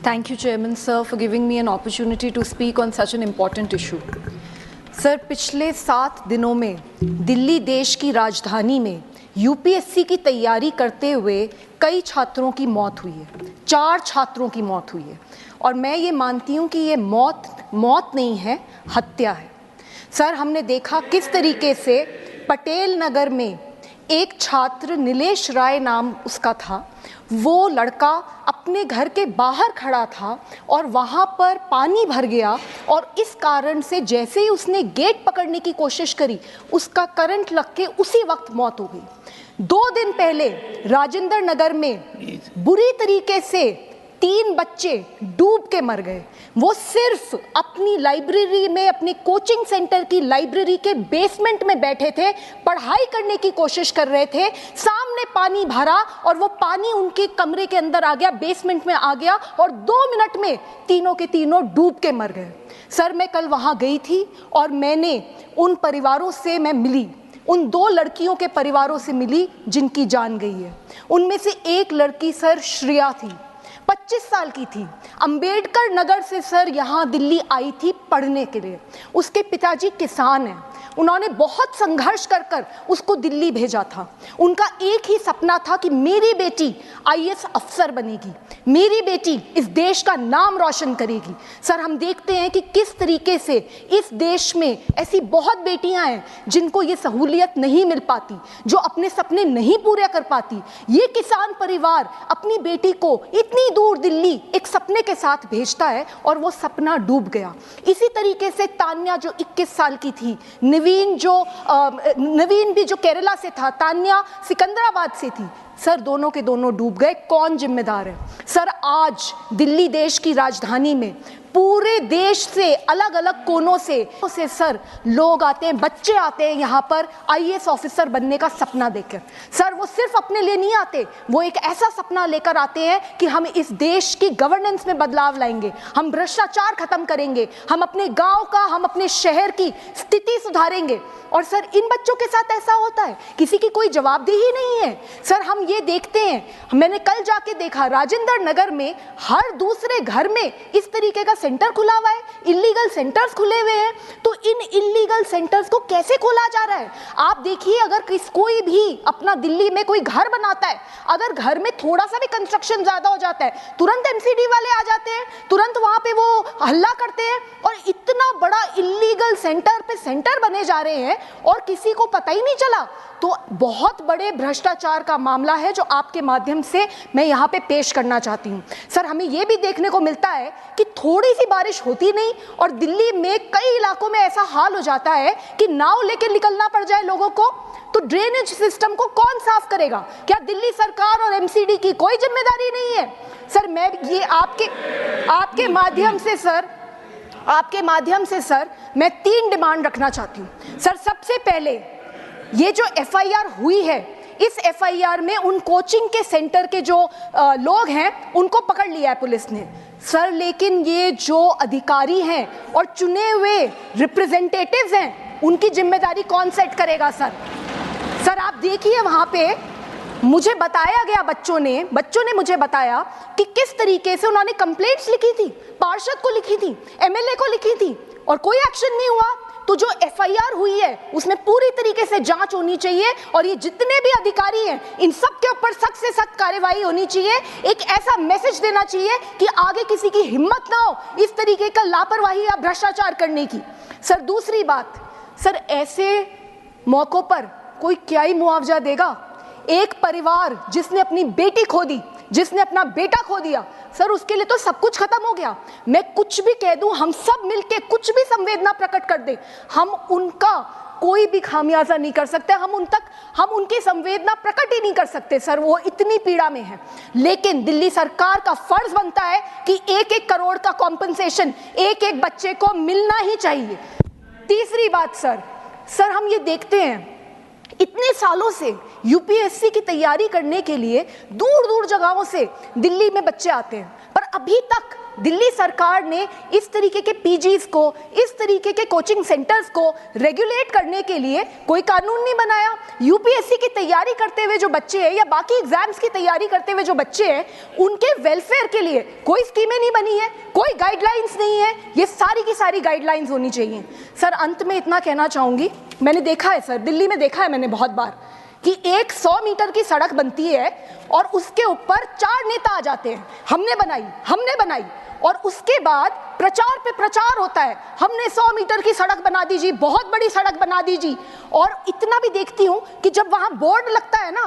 Thank you, Chairman Sir, for giving me an opportunity to speak on such an important issue. Sir, पिछले 7 दिनों में दिल्ली देश की राजधानी में यूपीएससी की तैयारी करते हुए कई छात्रों की मौत हुई है। 4 छात्रों की मौत हुई है और मैं ये मानती हूँ कि ये मौत नहीं है, हत्या है। सर, हमने देखा किस तरीके से पटेल नगर में एक छात्र, नीलेश राय नाम उसका था, वो लड़का अपने घर के बाहर खड़ा था और वहाँ पर पानी भर गया और इस कारण से जैसे ही उसने गेट पकड़ने की कोशिश करी, उसका करंट लग के उसी वक्त मौत हो गई। 2 दिन पहले राजेंद्र नगर में बुरी तरीके से 3 बच्चे डूब के मर गए। वो सिर्फ अपनी लाइब्रेरी में, अपनी कोचिंग सेंटर की लाइब्रेरी के बेसमेंट में बैठे थे, पढ़ाई करने की कोशिश कर रहे थे, सामने पानी भरा और वो पानी उनके कमरे के अंदर आ गया, बेसमेंट में आ गया और 2 मिनट में तीनों के तीनों डूब के मर गए। सर, मैं कल वहाँ गई थी और मैंने उन परिवारों से मिली, उन 2 लड़कियों के परिवारों से मिली जिनकी जान गई है। उनमें से एक लड़की सर श्रेया थी, 25 साल की थी, अंबेडकर नगर से सर यहाँ दिल्ली आई थी पढ़ने के लिए। उसके पिताजी किसान हैं, उन्होंने बहुत संघर्ष कर उसको दिल्ली भेजा था। उनका एक ही सपना था कि मेरी बेटी आईएएस अफसर बनेगी, मेरी बेटी इस देश का नाम रोशन करेगी। सर, हम देखते हैं कि किस तरीके से इस देश में ऐसी बहुत बेटियां हैं जिनको ये सहूलियत नहीं मिल पाती, जो अपने सपने नहीं पूरे कर पाती। ये किसान परिवार अपनी बेटी को इतनी दूर दिल्ली एक सपने के साथ भेजता है और वो सपना डूब गया। इसी तरीके से तान्या जो 21 साल की थी, नवीन भी जो केरला से था, तान्या सिकंदराबाद से थी। सर, दोनों के दोनों डूब गए। कौन जिम्मेदार है? सर, आज दिल्ली देश की राजधानी में पूरे देश से, अलग अलग कोनों से सर लोग आते हैं, बच्चे आते हैं यहाँ पर आईएएस ऑफिसर बनने का सपना देखकर। सर, वो सिर्फ अपने लिए नहीं आते, वो एक ऐसा सपना लेकर आते हैं कि हम इस देश की गवर्नेंस में बदलाव लाएंगे, हम भ्रष्टाचार खत्म करेंगे, हम अपने गांव का, हम अपने शहर की स्थिति सुधारेंगे। और सर, इन बच्चों के साथ ऐसा होता है, किसी की कोई जवाबदेही नहीं है। सर, हम ये देखते हैं, मैंने कल जाके देखा राजेंद्र नगर में हर दूसरे घर में इस तरीके का सेंटर खुला हुआ है, इलीगल सेंटर्स खुले हुए हैं। तो इन इलीगल सेंटर्स को कैसे खोला जा रहा है? आप देखिए, अगर कोई भी अपना दिल्ली में कोई घर बनाता है, अगर घर में थोड़ा सा भी कंस्ट्रक्शन ज्यादा हो जाता है, तुरंत एमसीडी वाले आ जाते हैं, तुरंत वहां पे वो हल्ला करते हैं और इतना बड़ा इलीगल सेंटर पे सेंटर बने जा रहे हैं और किसी को पता ही नहीं चला। तो बहुत बड़े भ्रष्टाचार का मामला है जो आपके माध्यम से मैं यहाँ पे पेश करना चाहती हूँ। सर, हमें ये भी देखने को मिलता है कि थोड़ी सी बारिश होती नहीं और दिल्ली में कई इलाकों में ऐसा हाल हो जाता है कि नाव लेके निकलना पड़ जाए लोगों को। तो ड्रेनेज सिस्टम को कौन साफ करेगा? क्या दिल्ली सरकार और एमसीडी की कोई जिम्मेदारी नहीं है? सर, मैं ये आपके माध्यम से सर मैं 3 डिमांड रखना चाहती हूँ। सर, सबसे पहले ये जो एफआईआर हुई है, इस एफआईआर में उन कोचिंग के सेंटर के जो लोग हैं उनको पकड़ लिया है पुलिस ने। सर, लेकिन ये जो अधिकारी हैं और चुने हुए रिप्रेजेंटेटिव्स हैं, उनकी जिम्मेदारी कौन सेट करेगा? सर, आप देखिए, वहां पे मुझे बताया गया, बच्चों ने मुझे बताया कि किस तरीके से उन्होंने कंप्लेंट्स लिखी थी, पार्षद को लिखी थी, एमएलए को लिखी थी और कोई एक्शन नहीं हुआ। तो जो एफआईआर हुई है उसमें पूरी तरीके से जांच होनी चाहिए और ये जितने भी अधिकारी हैं इन सब के ऊपर सख्त से सख्त कार्रवाई होनी चाहिए। एक ऐसा मैसेज देना चाहिए कि आगे किसी की हिम्मत ना हो इस तरीके का लापरवाही या भ्रष्टाचार करने की। सर, दूसरी बात, सर, ऐसे मौकों पर कोई क्या ही मुआवजा देगा? एक परिवार जिसने अपनी बेटी खो दी, जिसने अपना बेटा खो दिया, सर, उसके लिए तो सब कुछ खत्म हो गया। मैं कुछ भी कह दूं, हम सब मिलके कुछ भी संवेदना प्रकट कर दें, हम उनका कोई भी खामियाजा नहीं कर सकते, हम उनकी संवेदना प्रकट ही नहीं कर सकते। सर, वो इतनी पीड़ा में है। लेकिन दिल्ली सरकार का फर्ज बनता है कि 1-1 करोड़ का कॉम्पनसेशन एक बच्चे को मिलना ही चाहिए। तीसरी बात, सर, हम ये देखते हैं इतने सालों से यूपीएससी की तैयारी करने के लिए दूर दूर जगहों से दिल्ली में बच्चे आते हैं, पर अभी तक दिल्ली सरकार ने इस तरीके के पीजीज को, इस तरीके के कोचिंग सेंटर्स को रेगुलेट करने के लिए कोई कानून नहीं बनाया। यूपीएससी की तैयारी करते हुए जो बच्चे हैं या बाकी एग्जाम्स की तैयारी करते हुए जो बच्चे हैं, उनके वेलफेयर के लिए कोई स्कीमें नहीं बनी है, कोई गाइडलाइंस नहीं है। ये सारी की सारी गाइडलाइंस होनी चाहिए। सर, अंत में इतना कहना चाहूंगी, मैंने देखा है सर, दिल्ली में देखा है मैंने बहुत बार कि एक 100 मीटर की सड़क बनती है और उसके ऊपर 4 नेता आ जाते हैं, हमने बनाई, और उसके बाद प्रचार पे प्रचार होता है, हमने 100 मीटर की सड़क बना दी जी, बहुत बड़ी सड़क बना दी जी। और इतना भी देखती हूं कि जब वहां बोर्ड लगता है ना,